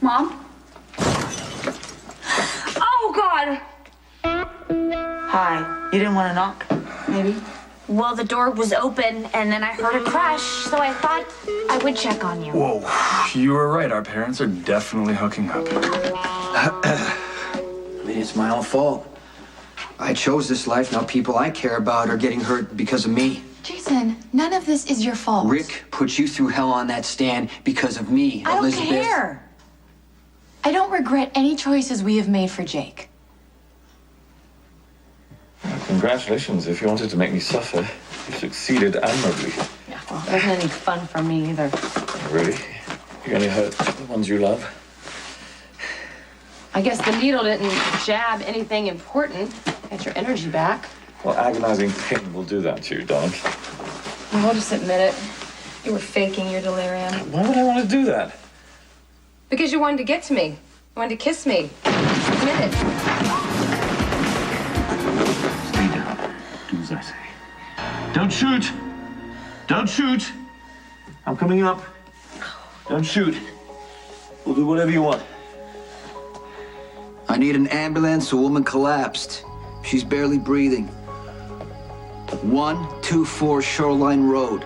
Mom? Oh, God! Hi. You didn't want to knock, maybe? Well, the door was open, and then I heard a crash, so I thought I would check on you. Whoa, you were right. Our parents are definitely hooking up. I mean, it's my own fault. I chose this life. Now people I care about are getting hurt because of me. Jason, none of this is your fault. Rick put you through hell on that stand because of me, I don't Elizabeth. care. I don't regret any choices we have made for Jake. Well, congratulations. If you wanted to make me suffer, you succeeded admirably. Yeah, well, it wasn't any fun for me either. Really? You only hurt the ones you love? I guess the needle didn't jab anything important. Get your energy back. Well, agonizing pain will do that to you, darling. I'll just admit it. You were faking your delirium. Why would I want to do that? Because you wanted to get to me. You wanted to kiss me. Admit it. Stay down. Do as I say. Don't shoot! Don't shoot! I'm coming up. Don't shoot. We'll do whatever you want. I need an ambulance. A woman collapsed. She's barely breathing. 124 Shoreline Road.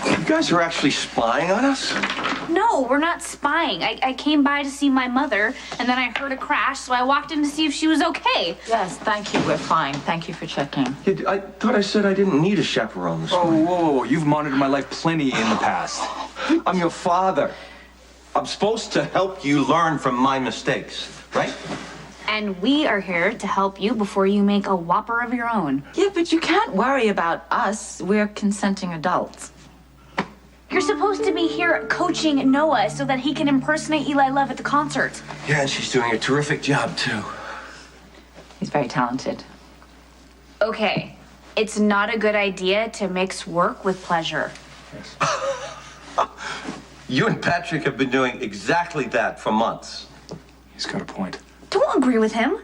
You guys are actually spying on us? No, we're not spying. I came by to see my mother, and then I heard a crash, so I walked in to see if she was okay. Yes, thank you. We're fine. Thank you for checking. I thought I said I didn't need a chaperone this Oh, morning. whoa. You've monitored my life plenty in the past. I'm your father. I'm supposed to help you learn from my mistakes, right? And we are here to help you before you make a whopper of your own. Yeah, but you can't worry about us. We're consenting adults. You're supposed to be here coaching Noah so that he can impersonate Eli Love at the concert. Yeah, and she's doing a terrific job, too. He's very talented. Okay, it's not a good idea to mix work with pleasure. You and Patrick have been doing exactly that for months. He's got a point. Don't agree with him.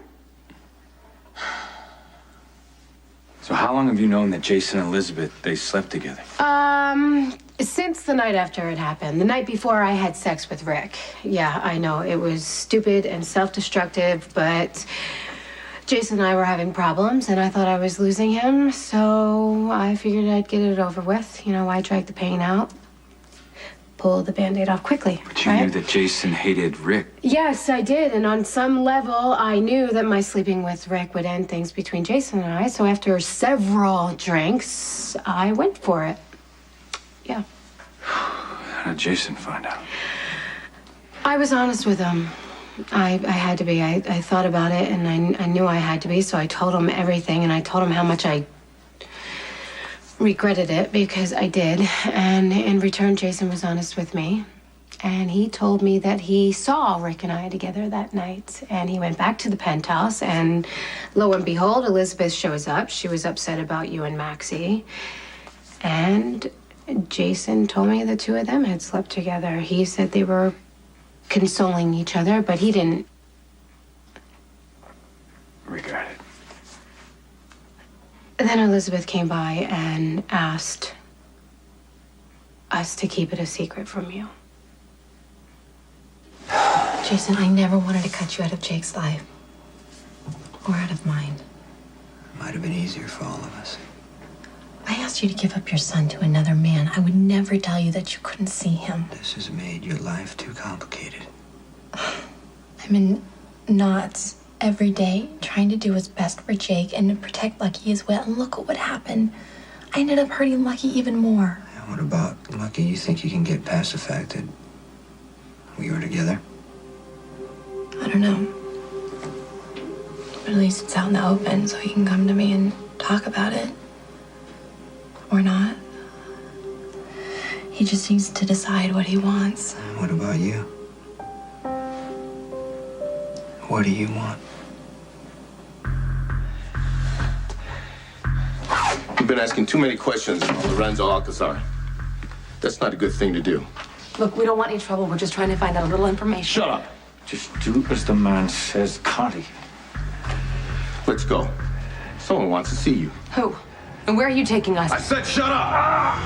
So how long have you known that Jason and Elizabeth, they slept together? Since the night after it happened. The night before I had sex with Rick. Yeah, I know, it was stupid and self-destructive, but Jason and I were having problems, and I thought I was losing him, so I figured I'd get it over with. You know, I dragged the pain out, pull the Band-Aid off quickly, But you knew that Jason hated Rick. Yes, I did, and on some level, I knew that my sleeping with Rick would end things between Jason and I, so after several drinks, I went for it. Yeah. How did Jason find out? I was honest with him. I had to be. I thought about it, and I knew I had to be, so I told him everything, and I told him how much I regretted it, because I did. And in return, Jason was honest with me. And he told me that he saw Rick and I together that night. And he went back to the penthouse, and lo and behold, Elizabeth shows up. She was upset about you and Maxie. And Jason told me the two of them had slept together. He said they were consoling each other, but he didn't Regret it. Then Elizabeth came by and asked us to keep it a secret from you. Jason, I never wanted to cut you out of Jake's life. Or out of mine. Might have been easier for all of us. I asked you to give up your son to another man. I would never tell you that you couldn't see him. This has made your life too complicated. I'm in knots every day trying to do what's best for Jake and to protect Lucky as well. And look at what happened. I ended up hurting Lucky even more. Yeah, What about Lucky? You think you can get past the fact that we were together? I don't know. But at least it's out in the open, so he can come to me and talk about it. Or not. He just needs to decide what he wants. What about you? What do you want? You've been asking too many questions on Lorenzo Alcazar. That's not a good thing to do. Look, we don't want any trouble. We're just trying to find out a little information. Shut up. Just do as the man says, can't he? Let's go. Someone wants to see you. Who? And where are you taking us? I said shut up!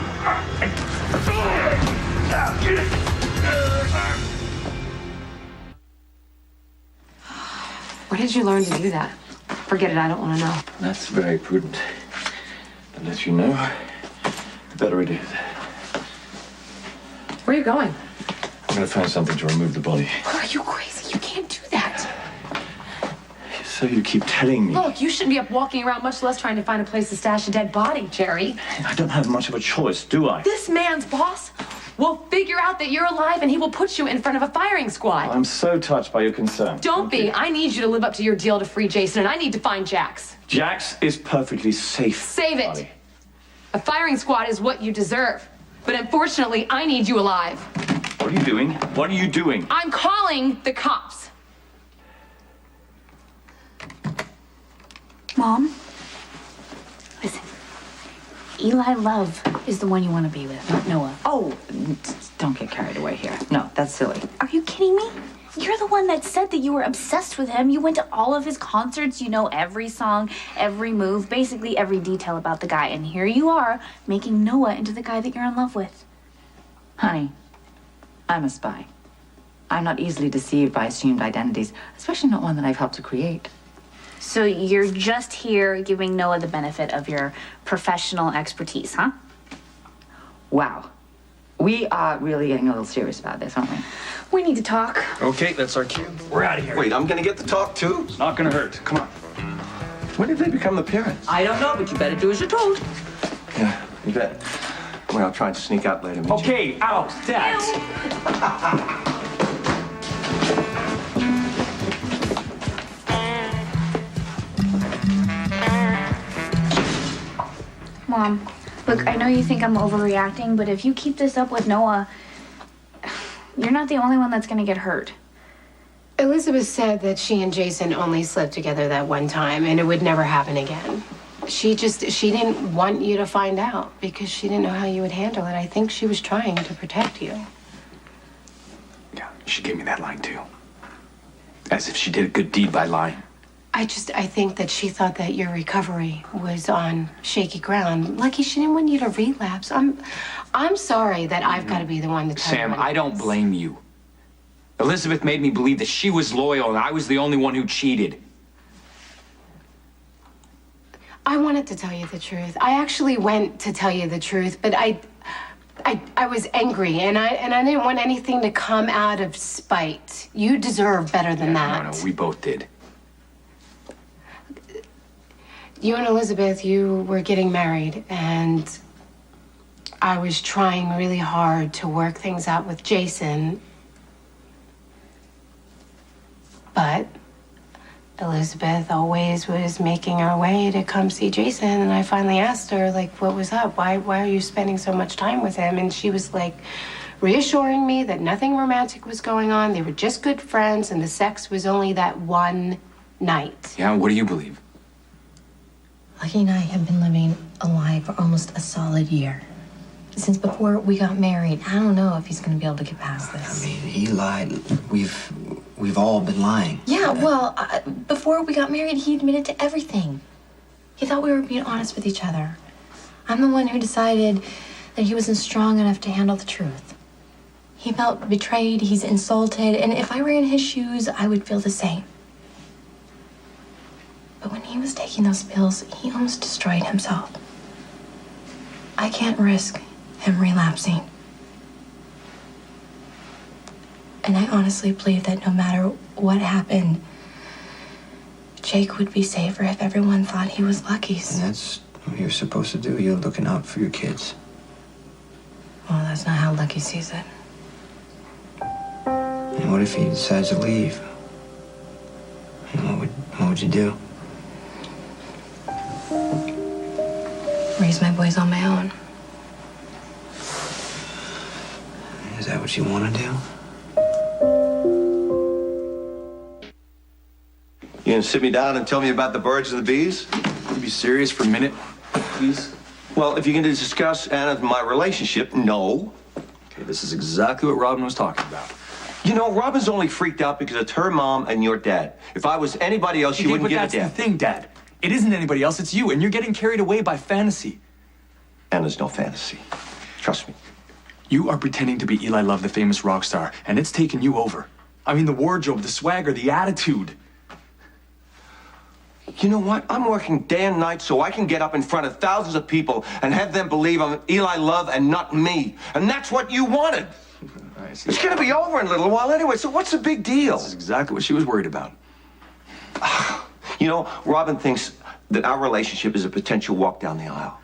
Where did you learn to do that? Forget it, I don't want to know. That's very prudent. The less you know, the better it is. Where are you going? I'm gonna find something to remove the body. Are you crazy? You can't do that. So you keep telling me. Look, you shouldn't be up walking around, much less trying to find a place to stash a dead body, Jerry. I don't have much of a choice, do I? This man's boss will figure out that you're alive and he will put you in front of a firing squad. I'm so touched by your concern. Don't be. I need you to live up to your deal to free Jason, and I need to find Jax. Jax is perfectly safe. Save it. buddy. A firing squad is what you deserve. But unfortunately, I need you alive. What are you doing? What are you doing? I'm calling the cops. Mom, listen. Eli Love is the one you want to be with, not Noah. Oh, don't get carried away here. No, that's silly. Are you kidding me? You're the one that said that you were obsessed with him. You went to all of his concerts. You know every song, every move, basically every detail about the guy. And here you are, making Noah into the guy that you're in love with. Honey, I'm a spy. I'm not easily deceived by assumed identities, especially not one that I've helped to create. So you're just here giving Noah the benefit of your professional expertise, huh? Wow. We are really getting a little serious about this, aren't we? We need to talk. Okay, that's our cue. We're out of here. Wait, I'm gonna get to talk too? It's not gonna hurt. Come on. When did they become the parents? I don't know, but you better do as you're told. Yeah, you bet. Well, I'll try to sneak out later. Okay, out, Dad. Mom, look, I know you think I'm overreacting, but if you keep this up with Noah, you're not the only one that's gonna get hurt. Elizabeth said that she and Jason only slept together that one time and it would never happen again. She didn't want you to find out because she didn't know how you would handle it. I think she was trying to protect you. Yeah, she gave me that line too. As if she did a good deed by lying. I think that she thought that your recovery was on shaky ground. Lucky, she didn't want you to relapse. I'm sorry that I've got to be the one to tell you. Sam, I don't blame you. Elizabeth made me believe that she was loyal and I was the only one who cheated. I wanted to tell you the truth. I actually went to tell you the truth, but I was angry and I didn't want anything to come out of spite. You deserve better than that. No, we both did. You and Elizabeth, you were getting married, and I was trying really hard to work things out with Jason. But Elizabeth always was making her way to come see Jason, and I finally asked her, like, what was up? Why are you spending so much time with him? And she was like, reassuring me that nothing romantic was going on. They were just good friends, and the sex was only that one night. Yeah, what do you believe? Lucky and I have been living a lie for almost a solid year. Since before we got married, I don't know if he's going to be able to get past this. I mean, he lied. We've all been lying. Yeah, well, before we got married, he admitted to everything. He thought we were being honest with each other. I'm the one who decided that he wasn't strong enough to handle the truth. He felt betrayed, he's insulted, and if I were in his shoes, I would feel the same. But when he was taking those pills, he almost destroyed himself. I can't risk him relapsing. And I honestly believe that no matter what happened, Jake would be safer if everyone thought he was Lucky's. And that's what you're supposed to do. You're looking out for your kids. Well, that's not how Lucky sees it. And what if he decides to leave? What would you do? Raise my boys on my own. Is that what you want to do? You gonna sit me down and tell me about the birds and the bees? Can you be serious for a minute, please? Well, if you're gonna discuss Anna and my relationship, no. Okay, this is exactly what Robin was talking about. You know, Robin's only freaked out because it's her mom and your dad. If I was anybody else, she wouldn't give a damn. But that's the thing, Dad. It isn't anybody else, it's you, and you're getting carried away by fantasy. Anna's no fantasy. Trust me. You are pretending to be Eli Love, the famous rock star, and it's taken you over. I mean, the wardrobe, the swagger, the attitude. You know what? I'm working day and night so I can get up in front of thousands of people and have them believe I'm Eli Love and not me. And that's what you wanted. It's gonna be over in a little while anyway, so what's the big deal? That's exactly what she was worried about. You know, Robin thinks that our relationship is a potential walk down the aisle.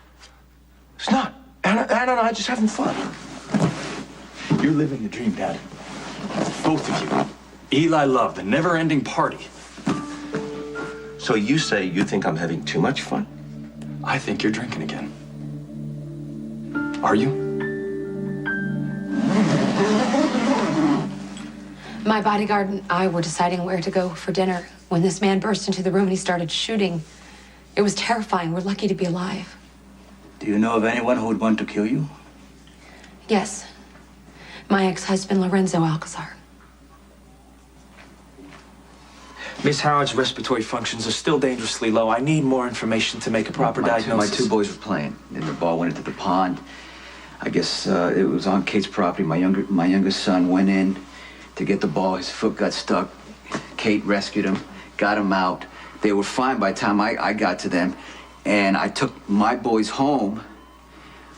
It's not. Anna and I are just having fun. You're living the dream, Dad. Both of you. Eli Love, the never-ending party. So you say you think I'm having too much fun? I think you're drinking again. Are you? My bodyguard and I were deciding where to go for dinner when this man burst into the room and he started shooting. It was terrifying. We're lucky to be alive. Do you know of anyone who would want to kill you? Yes. My ex-husband, Lorenzo Alcazar. Miss Howard's respiratory functions are still dangerously low. I need more information to make a proper diagnosis. My two boys were playing, and the ball went into the pond. I guess it was on Kate's property. My youngest son went in to get the ball. His foot got stuck. Kate rescued him, got him out. They were fine by the time I got to them, and I took my boys home.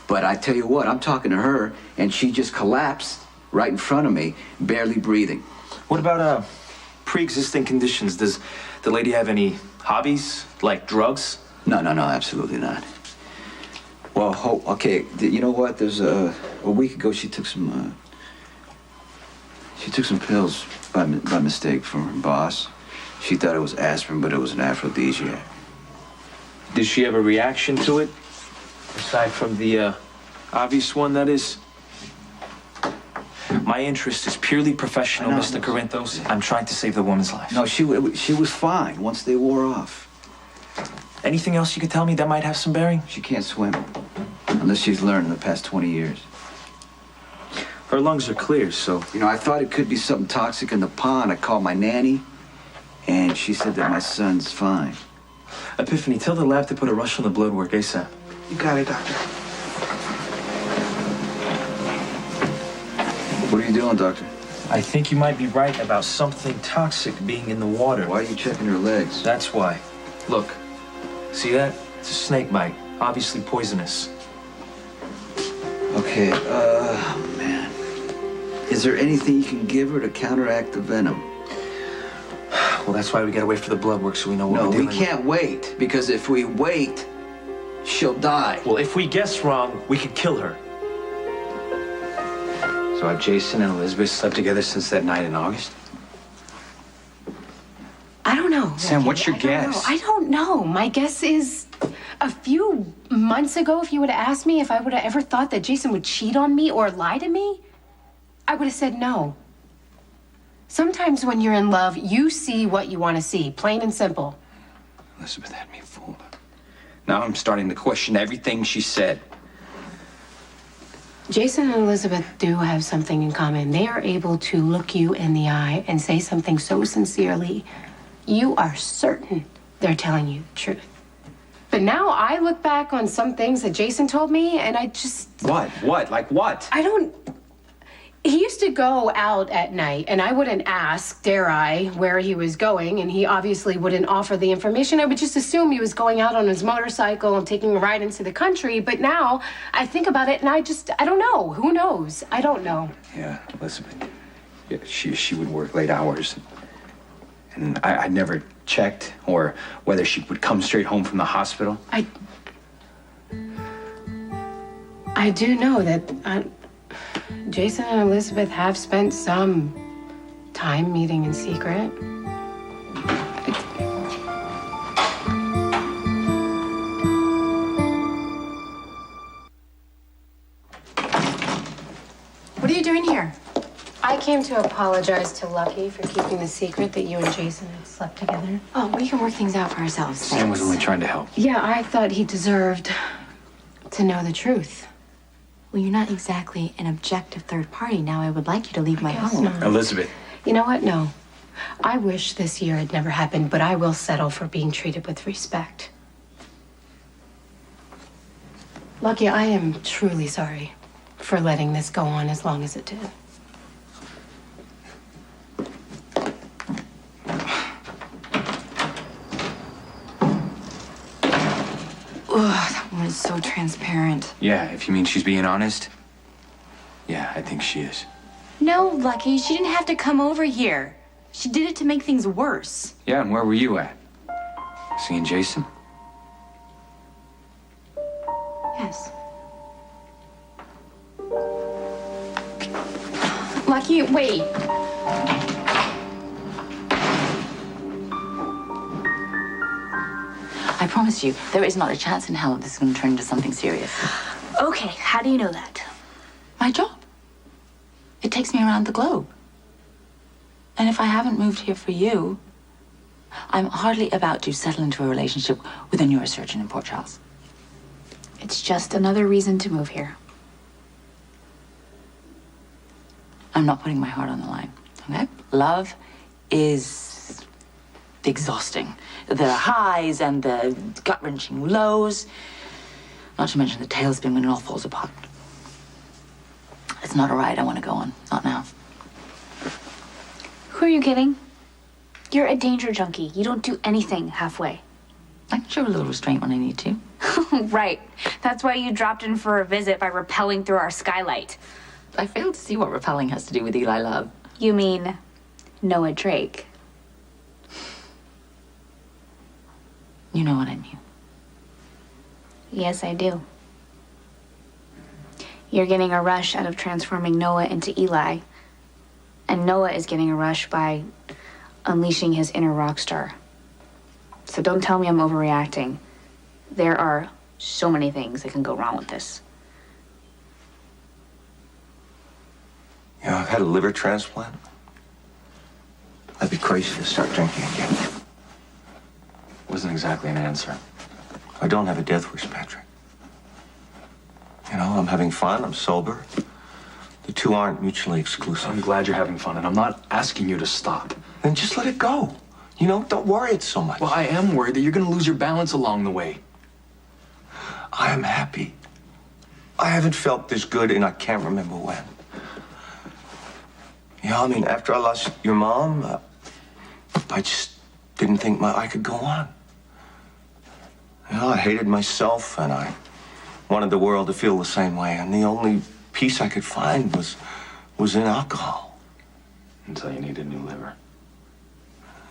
But I tell you what, I'm talking to her, and she just collapsed right in front of me, barely breathing. What about pre-existing conditions? Does the lady have any hobbies, like drugs? No, absolutely not. Well, okay, you know what? There's a week ago she took some pills by mistake from her boss. She thought it was aspirin, but it was an aphrodisiac. Did she have a reaction to it? Aside from the obvious one, that is? My interest is purely professional, Mr. Corinthos. I'm trying to save the woman's life. No, she was fine once they wore off. Anything else you could tell me that might have some bearing? She can't swim, unless she's learned in the past 20 years. Her lungs are clear, so... You know, I thought it could be something toxic in the pond. I called my nanny, and she said that my son's fine. Epiphany, tell the lab to put a rush on the blood work ASAP. You got it, Doctor. What are you doing, Doctor? I think you might be right about something toxic being in the water. Why are you checking her legs? That's why. Look, see that? It's a snake bite, obviously poisonous. Okay, man. Is there anything you can give her to counteract the venom? Well, that's why we gotta wait for the blood work so we know what we're dealing with. No, we can't wait, because if we wait, she'll die. Well, if we guess wrong, we could kill her. So have Jason and Elizabeth slept together since that night in August? I don't know. Sam, what's your guess? I don't know. My guess is a few months ago, if you would have asked me if I would have ever thought that Jason would cheat on me or lie to me, I would have said no. Sometimes when you're in love, you see what you want to see, plain and simple. Elizabeth had me fooled. Now I'm starting to question everything she said. Jason and Elizabeth do have something in common. They are able to look you in the eye and say something so sincerely, you are certain they're telling you the truth. But now I look back on some things that Jason told me, and I just... What? What? Like what? I don't... He used to go out at night, and I wouldn't ask, dare I, where he was going, and he obviously wouldn't offer the information. I would just assume he was going out on his motorcycle and taking a ride into the country. But now I think about it, and I don't know. Who knows? I don't know. Yeah, Elizabeth. Yeah, she would work late hours. And I never checked or whether she would come straight home from the hospital. I do know that Jason and Elizabeth have spent some time meeting in secret. What are you doing here? I came to apologize to Lucky for keeping the secret that you and Jason had slept together. Oh, we can work things out for ourselves. Sam was only trying to help. Yeah, I thought he deserved to know the truth. Well, you're not exactly an objective third party. Now I would like you to leave my Guess home. not. Elizabeth. You know what? No. I wish this year had never happened, but I will settle for being treated with respect. Lucky, I am truly sorry for letting this go on as long as it did. Ugh, that woman's so transparent. Yeah, if you mean she's being honest. Yeah, I think she is. No, Lucky, she didn't have to come over here. She did it to make things worse. Yeah, and where were you at? Seeing Jason? Yes. Lucky, wait. I promise you, there is not a chance in hell that this is going to turn into something serious. Okay, how do you know that? My job. It takes me around the globe. And if I haven't moved here for you, I'm hardly about to settle into a relationship with a neurosurgeon in Port Charles. It's just another reason to move here. I'm not putting my heart on the line, okay? Love is exhausting. The highs and the gut-wrenching lows, not to mention the tailspin when it all falls apart. It's not a ride I want to go on, not now. Who are you kidding? You're a danger junkie. You don't do anything halfway. I can show a little restraint when I need to. Right. That's why you dropped in for a visit by rappelling through our skylight. I failed to see what repelling has to do with Eli Love. You mean Noah Drake? You know what I mean. Yes, I do. You're getting a rush out of transforming Noah into Eli. And Noah is getting a rush by unleashing his inner rock star. So don't tell me I'm overreacting. There are so many things that can go wrong with this. You know, I've had a liver transplant. I'd be crazy to start drinking again. Wasn't exactly an answer. I don't have a death wish, Patrick. You know, I'm having fun, I'm sober. The two aren't mutually exclusive. I'm glad you're having fun, and I'm not asking you to stop. Then just let it go. You know, don't worry it so much. Well, I am worried that you're going to lose your balance along the way. I am happy. I haven't felt this good and I can't remember when. You know, I mean, after I lost your mom, I just didn't think I could go on. You know, I hated myself and I wanted the world to feel the same way. And the only peace I could find was in alcohol. Until you need a new liver.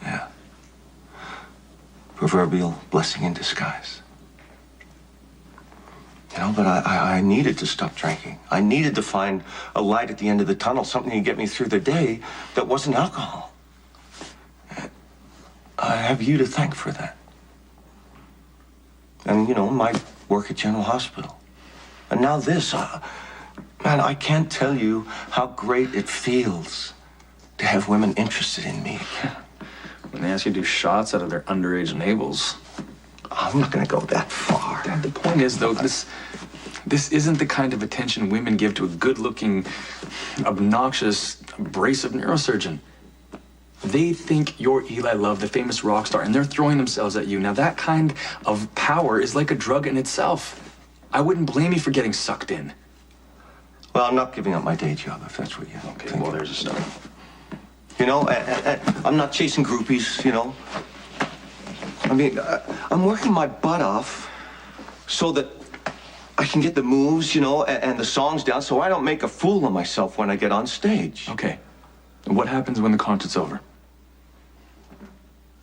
Yeah. Proverbial blessing in disguise. You know, but I needed to stop drinking. I needed to find a light at the end of the tunnel, something to get me through the day that wasn't alcohol. I have you to thank for that. And, you know, my work at General Hospital. And now this. Man, I can't tell you how great it feels to have women interested in me again. When they ask you to do shots out of their underage navels. I'm not gonna go that far. Dad, the point is, though, this isn't the kind of attention women give to a good-looking, obnoxious, abrasive neurosurgeon. They think you're Eli Love, the famous rock star, and they're throwing themselves at you. Now, that kind of power is like a drug in itself. I wouldn't blame you for getting sucked in. Well, I'm not giving up my day job, if that's what you think. Okay, well, there's a start. You know, I'm not chasing groupies, you know. I mean, I'm working my butt off so that I can get the moves, you know, and the songs down so I don't make a fool of myself when I get on stage. Okay. And what happens when the concert's over?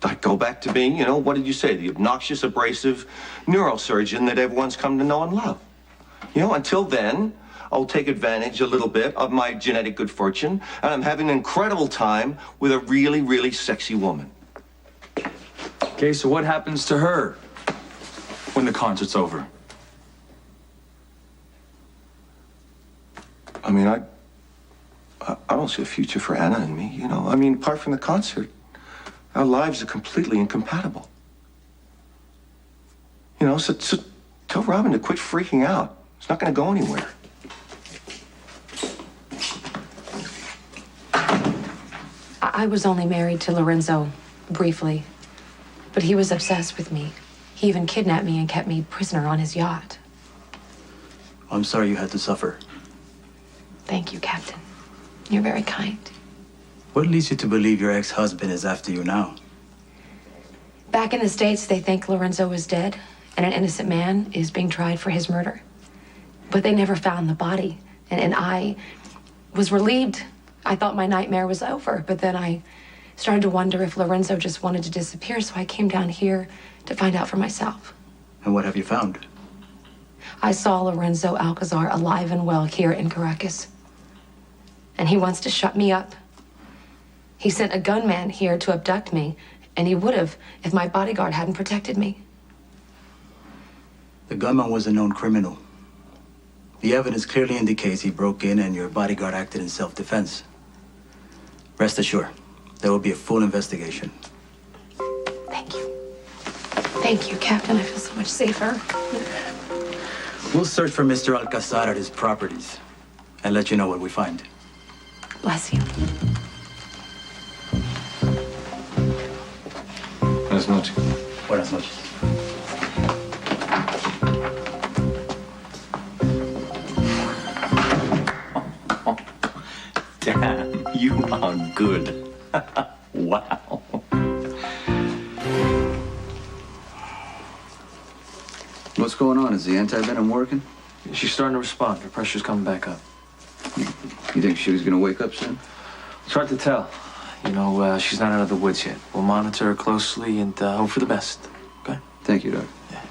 I go back to being, you know, what did you say? The obnoxious, abrasive neurosurgeon that everyone's come to know and love. You know, until then, I'll take advantage a little bit of my genetic good fortune, and I'm having an incredible time with a really, really sexy woman. Okay, so what happens to her when the concert's over? I mean, I don't see a future for Anna and me, you know? I mean, apart from the concert, our lives are completely incompatible. You know, so tell Robin to quit freaking out. It's not going to go anywhere. I was only married to Lorenzo briefly, but he was obsessed with me. He even kidnapped me and kept me prisoner on his yacht. I'm sorry you had to suffer. Thank you, Captain. You're very kind. What leads you to believe your ex-husband is after you now? Back in the States, they think Lorenzo is dead and an innocent man is being tried for his murder. But they never found the body. And I was relieved. I thought my nightmare was over, but then I started to wonder if Lorenzo just wanted to disappear, so I came down here to find out for myself. And what have you found? I saw Lorenzo Alcazar alive and well here in Caracas. And he wants to shut me up. He sent a gunman here to abduct me, and he would have if my bodyguard hadn't protected me. The gunman was a known criminal. The evidence clearly indicates he broke in and your bodyguard acted in self-defense. Rest assured, there will be a full investigation. Thank you. Thank you, Captain. I feel so much safer. We'll search for Mr. Alcazar at his properties and let you know what we find. Bless you. Buenas noches. Buenas noches. Damn, you are good. Wow. What's going on? Is the anti-venom working? She's starting to respond. Her pressure's coming back up. You think she was gonna wake up soon? It's hard to tell. You know, she's not out of the woods yet. We'll monitor her closely and hope for the best. Okay? Thank you, Doc. Yeah.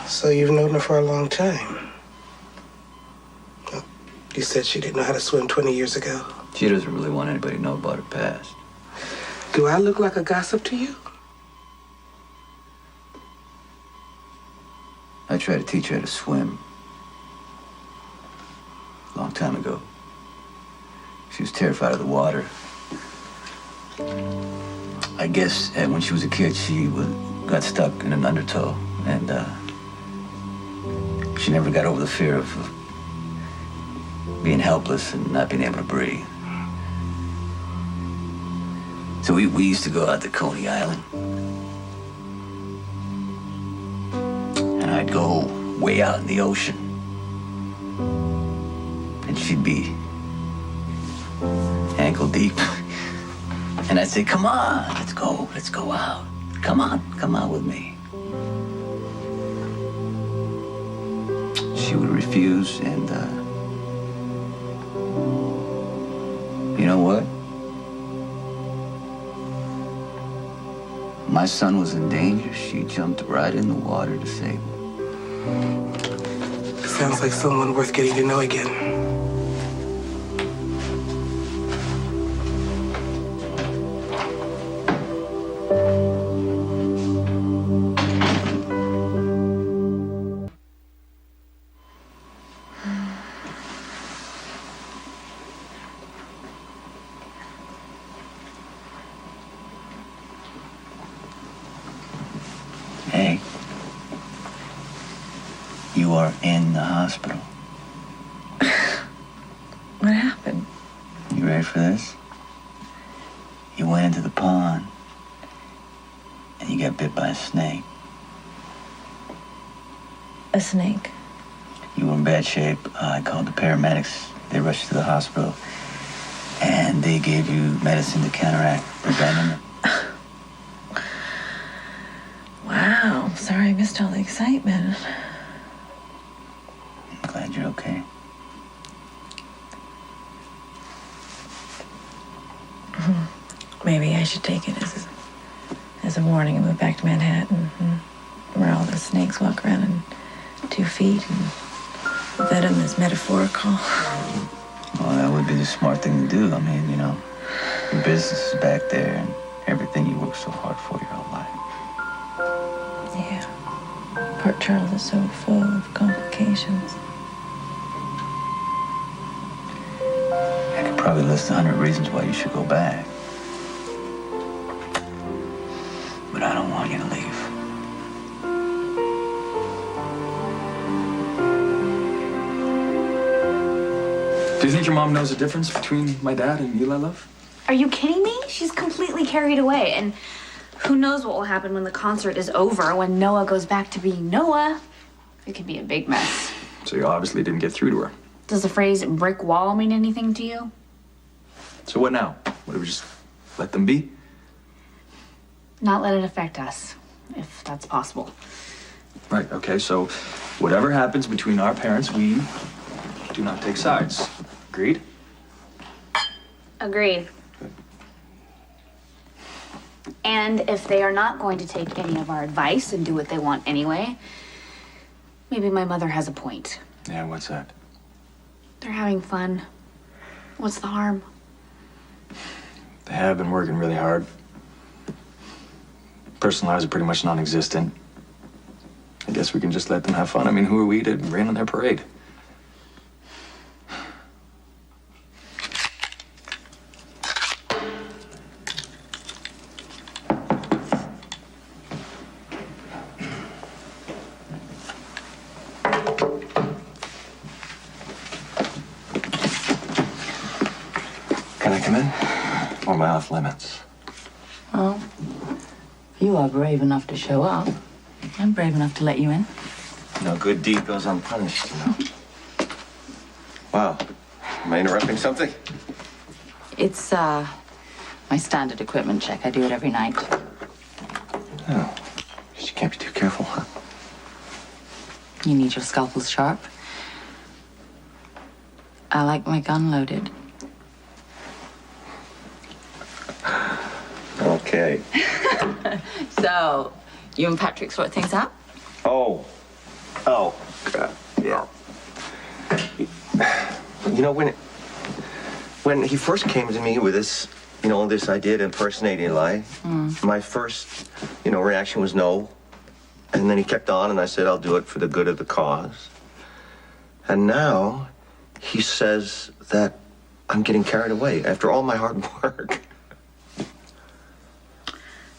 So you've known her for a long time. You said she didn't know how to swim 20 years ago. She doesn't really want anybody to know about her past. Do I look like a gossip to you? I tried to teach her how to swim. A long time ago. She was terrified of the water. I guess when she was a kid, she got stuck in an undertow, and she never got over the fear of being helpless and not being able to breathe. So we used to go out to Coney Island. And I'd go way out in the ocean. And she'd be ankle deep. And I'd say, come on, let's go out. Come on with me. She would refuse, and you know what? My son was in danger. She jumped right in the water to save him. Sounds like someone worth getting to know again. Hey, you are in the hospital. What happened? You ready for this? You went into the pond and you got bit by a snake. A snake? You were in bad shape. I called the paramedics. They rushed you to the hospital and they gave you medicine to counteract the venom. Wow, sorry I missed all the excitement. I'm glad you're okay. maybe I should take it as a warning and move back to Manhattan, where all the snakes walk around in 2 feet, and venom is metaphorical. Well, that would be the smart thing to do. I mean, you know, your business is back there and everything you worked so hard for your whole life. Yeah. Port Charles is so full of complications. I could probably list 100 reasons why you should go back. But I don't want you to leave. Do you think your mom knows the difference between my dad and Eli Love? Are you kidding me? She's completely carried away, and who knows what will happen when the concert is over, when Noah goes back to being Noah. It could be a big mess. So you obviously didn't get through to her. Does the phrase brick wall mean anything to you? So what now? What, do we just let them be? Not let it affect us, if that's possible. Right, okay, so whatever happens between our parents, we do not take sides. Agreed? Agreed. And if they are not going to take any of our advice and do what they want anyway, maybe my mother has a point. Yeah, what's that? They're having fun. What's the harm? They have been working really hard. Personal lives are pretty much non-existent. I guess we can just let them have fun. I mean, who are we to rain on their parade? Can I come in? Or am I off limits? Well, you are brave enough to show up. I'm brave enough to let you in. No good deed goes unpunished, you know. Wow. Am I interrupting something? It's, my standard equipment check. I do it every night. Oh. You can't be too careful, huh? You need your scalpels sharp. I like my gun loaded. Okay. So, you and Patrick sort things out? Oh. Yeah. You know, when he first came to me with this, this idea to impersonate Eli, my first, reaction was no. And then he kept on, and I said, I'll do it for the good of the cause. And now he says that I'm getting carried away after all my hard work.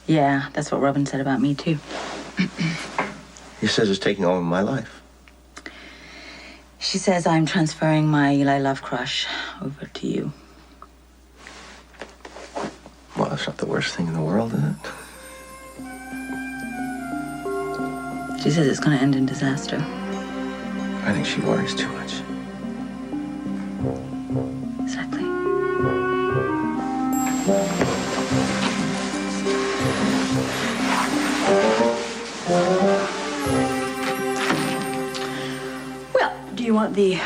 Yeah, that's what Robin said about me, too. He says it's taking over my life. She says I'm transferring my Eli Love crush over to you. Well, that's not the worst thing in the world, is it? She says it's going to end in disaster. I think she worries too much. Exactly. Well, do you want the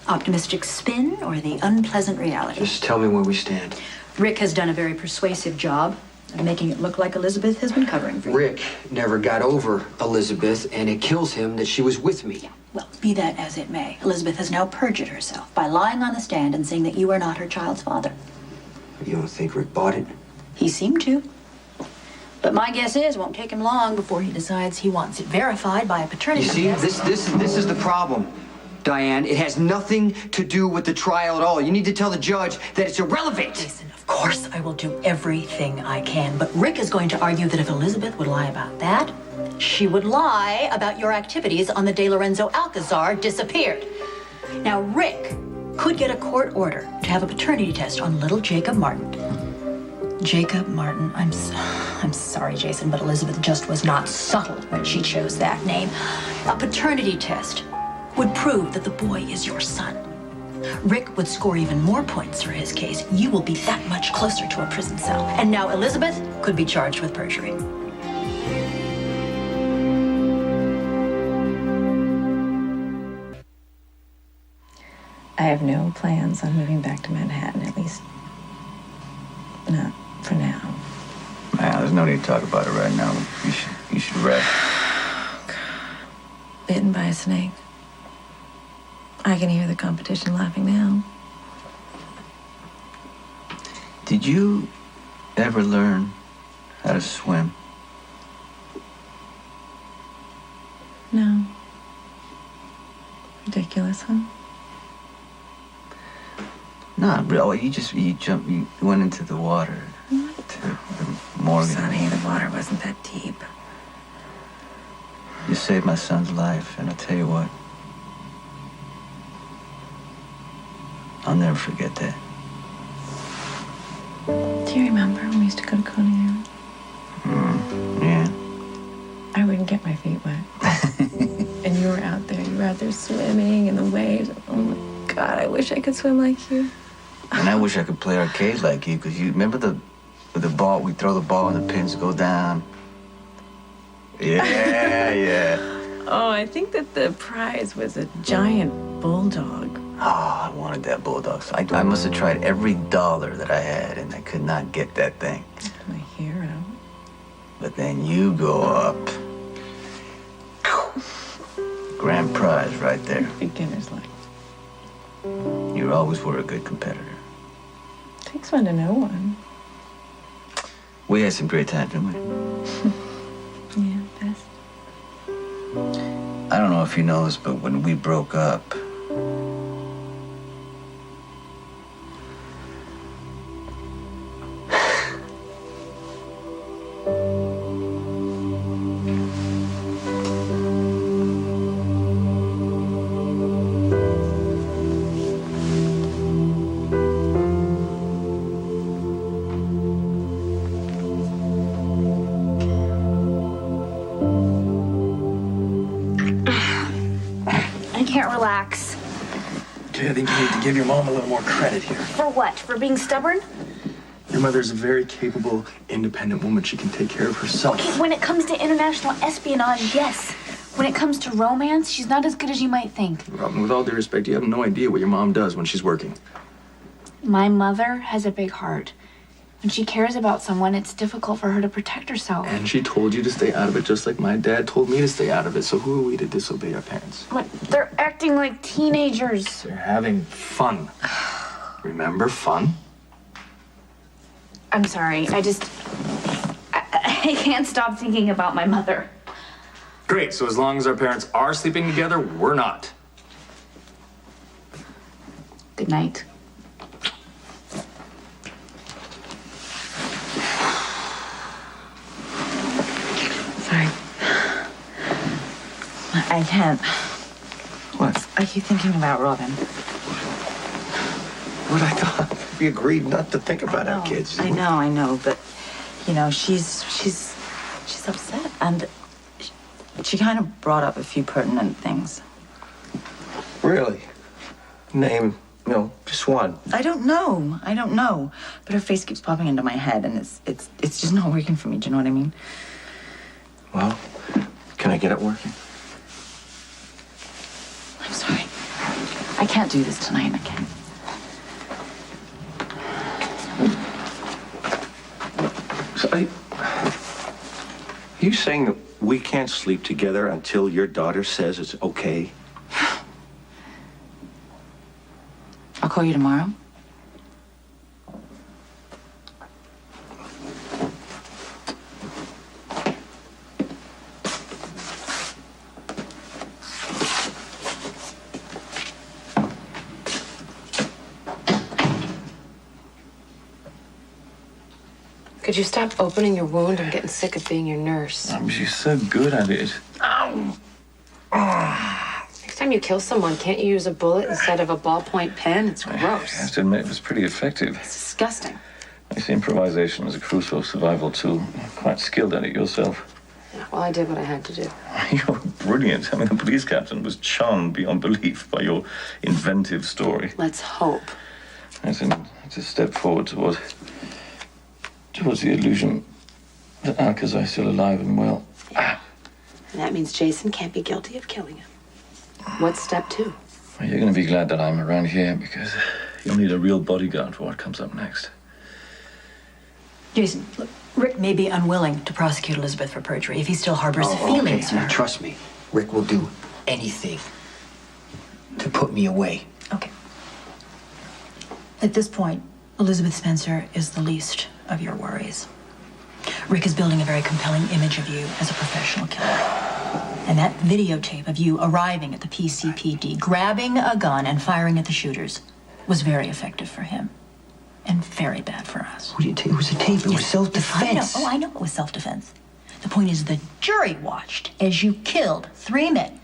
optimistic spin or the unpleasant reality? Just tell me where we stand. Rick has done a very persuasive job of making it look like Elizabeth has been covering for you. Rick never got over Elizabeth, and it kills him that she was with me. Yeah, well, be that as it may, Elizabeth has now perjured herself by lying on the stand and saying that you are not her child's father. You don't think Rick bought it? He seemed to. But my guess is it won't take him long before he decides he wants it verified by a paternity You see, test. this is the problem, Diane. It has nothing to do with the trial at all. You need to tell the judge that it's irrelevant. Listen, of course I will do everything I can, but Rick is going to argue that if Elizabeth would lie about that, she would lie about your activities on the day Lorenzo Alcazar disappeared. Now, Rick could get a court order to have a paternity test on little Jacob Martin. Jacob Martin, I'm sorry, Jason, but Elizabeth just was not subtle when she chose that name. A paternity test would prove that the boy is your son. Rick would score even more points for his case. You will be that much closer to a prison cell. And now Elizabeth could be charged with perjury. I have no plans on moving back to Manhattan, at least not For now. Nah, there's no need to talk about it right now. You should rest. Bitten by a snake. I can hear the competition laughing now. Did you ever learn how to swim? No. Ridiculous, huh? Nah, bro, you went into the water. To the Morgan. Sonny, the water wasn't that deep. You saved my son's life, and I'll tell you what. I'll never forget that. Do you remember when we used to go to Coney Island? Yeah. I wouldn't get my feet wet. And you were out there. You were out there swimming in the waves. Oh my God, I wish I could swim like you. And I wish I could play arcade like you, because you remember the ball, we throw the ball and the pins go down. Yeah, yeah. Oh, I think that the prize was a giant bulldog. Oh, I wanted that bulldog. So I must have tried every dollar that I had, and I could not get that thing. My hero. But then you go up. Grand prize right there. Beginner's luck. You always were a good competitor. Takes one to know one. We had some great times, didn't we? Yeah, best. I don't know if you know this, but when we broke up, I can't relax. Okay, I think you need to give your mom a little more credit here. For what? For being stubborn? Your mother's a very capable, independent woman. She can take care of herself. Okay, when it comes to international espionage, yes. When it comes to romance, she's not as good as you might think. Robin, with all due respect, you have no idea what your mom does when she's working. My mother has a big heart. When she cares about someone, it's difficult for her to protect herself. And she told you to stay out of it, just like my dad told me to stay out of it. So who are we to disobey our parents? But they're acting like teenagers. They're having fun. Remember fun? I'm sorry. I can't stop thinking about my mother. Great, so as long as our parents are sleeping together, we're not. Good night. Sorry. I can't. What? I keep thinking about Robin. What I thought. We agreed not to think about our kids. I know, but you know, she's upset, and she kind of brought up a few pertinent things. Really? Name, just one. I don't know, but her face keeps popping into my head, and it's just not working for me. Do you know what I mean? Well, can I get it working? I'm sorry. I can't do this tonight. I can't. So are you saying that we can't sleep together until your daughter says it's okay? I'll call you tomorrow. Could you stop opening your wound? I'm getting sick of being your nurse. She's so good at it. Next time you kill someone, can't you use a bullet instead of a ballpoint pen? It's gross. I have to admit, it was pretty effective. It's disgusting. I see improvisation as a crucial survival tool. You're quite skilled at it yourself. Yeah, well, I did what I had to do. You're brilliant. I mean, the police captain was charmed beyond belief by your inventive story. Let's hope. It's a step forward towards the illusion that Alcazar's still alive and well. And that means Jason can't be guilty of killing him. What's step 2? Well, you're going to be glad that I'm around here because you'll need a real bodyguard for what comes up next. Jason, look, Rick may be unwilling to prosecute Elizabeth for perjury if he still harbors feelings for Now, her. trust me, Rick will do anything to put me away. Okay. At this point, Elizabeth Spencer is the least of your worries. Rick is building a very compelling image of you as a professional killer. And that videotape of you arriving at the PCPD, grabbing a gun and firing at the shooters was very effective for him. And very bad for us. What do you take? It was a tape. It was self-defense. I know it was self-defense. The point is the jury watched as you killed 3 men.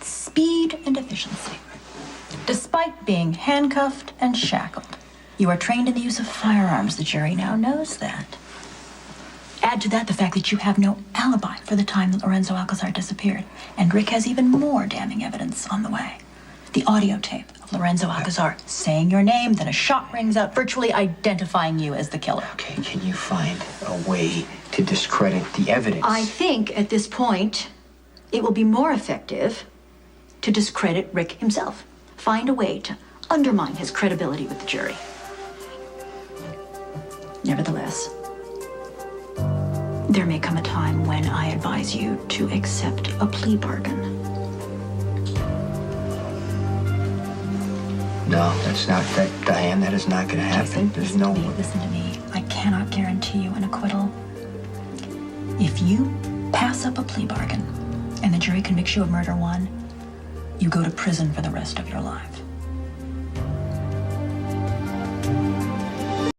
Speed and efficiency. Despite being handcuffed and shackled, you are trained in the use of firearms. The jury now knows that. Add to that the fact that you have no alibi for the time that Lorenzo Alcazar disappeared. And Rick has even more damning evidence on the way. The audio tape of Lorenzo Alcazar saying your name, then a shot rings out, virtually identifying you as the killer. Okay, can you find a way to discredit the evidence? I think at this point, it will be more effective to discredit Rick himself. Find a way to undermine his credibility with the jury. Nevertheless, there may come a time when I advise you to accept a plea bargain. No, that's not that, Diane. That is not going to happen. There's no. Listen to me. I cannot guarantee you an acquittal. If you pass up a plea bargain and the jury convicts you of murder one, you go to prison for the rest of your life.